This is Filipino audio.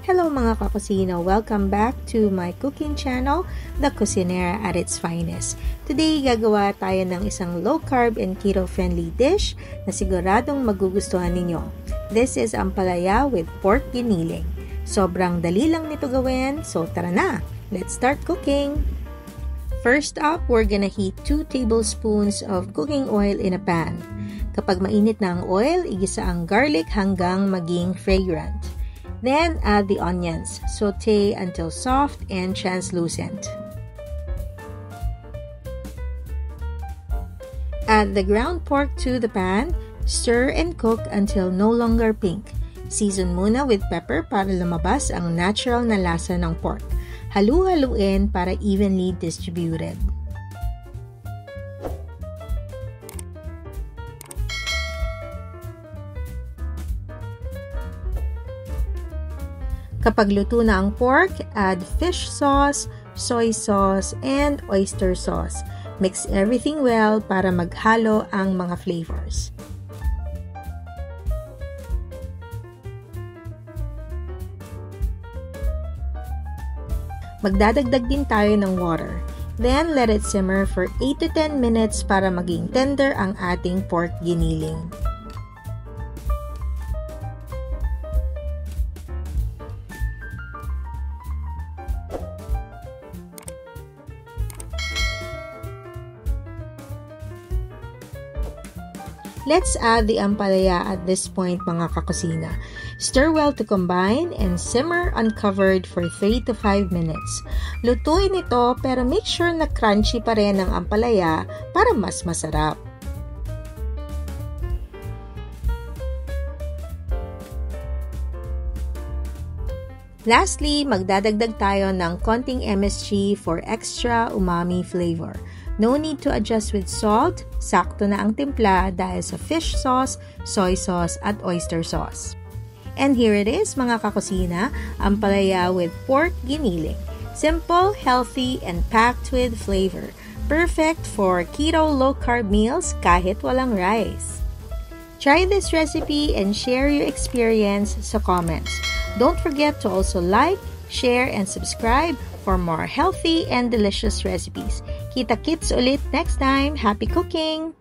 Hello mga kakusina! Welcome back to my cooking channel, The Cucinera at its Finest. Today, gagawa tayo ng isang low-carb and keto-friendly dish na siguradong magugustuhan ninyo. This is ampalaya with pork giniling. Sobrang dali lang nito gawin, so tara na! Let's start cooking! First up, we're gonna heat 2 tablespoons of cooking oil in a pan. Kapag mainit na ang oil, igisa ang garlic hanggang maging fragrant. Then, add the onions. Saute until soft and translucent. Add the ground pork to the pan. Stir and cook until no longer pink. Season muna with pepper para lumabas ang natural na lasa ng pork. Halu-haluin para evenly distributed. Kapag luto na ang pork, add fish sauce, soy sauce, and oyster sauce. Mix everything well para maghalo ang mga flavors. Magdadagdag din tayo ng water. Then, let it simmer for 8 to 10 minutes para maging tender ang ating pork giniling. Let's add the ampalaya at this point mga kakusina. Stir well to combine and simmer uncovered for 3 to 5 minutes. Lutuin ito pero make sure na crunchy pa rin ang ampalaya para mas masarap. Lastly, magdadagdag tayo ng konting MSG for extra umami flavor. No need to adjust with salt, sakto na ang timpla dahil sa fish sauce, soy sauce, at oyster sauce. And here it is mga kakusina, ampalaya with pork giniling. Simple, healthy, and packed with flavor. Perfect for keto low-carb meals kahit walang rice. Try this recipe and share your experience sa comments. Don't forget to also like, share, and subscribe for more healthy and delicious recipes. Kita-kits ulit next time. Happy cooking!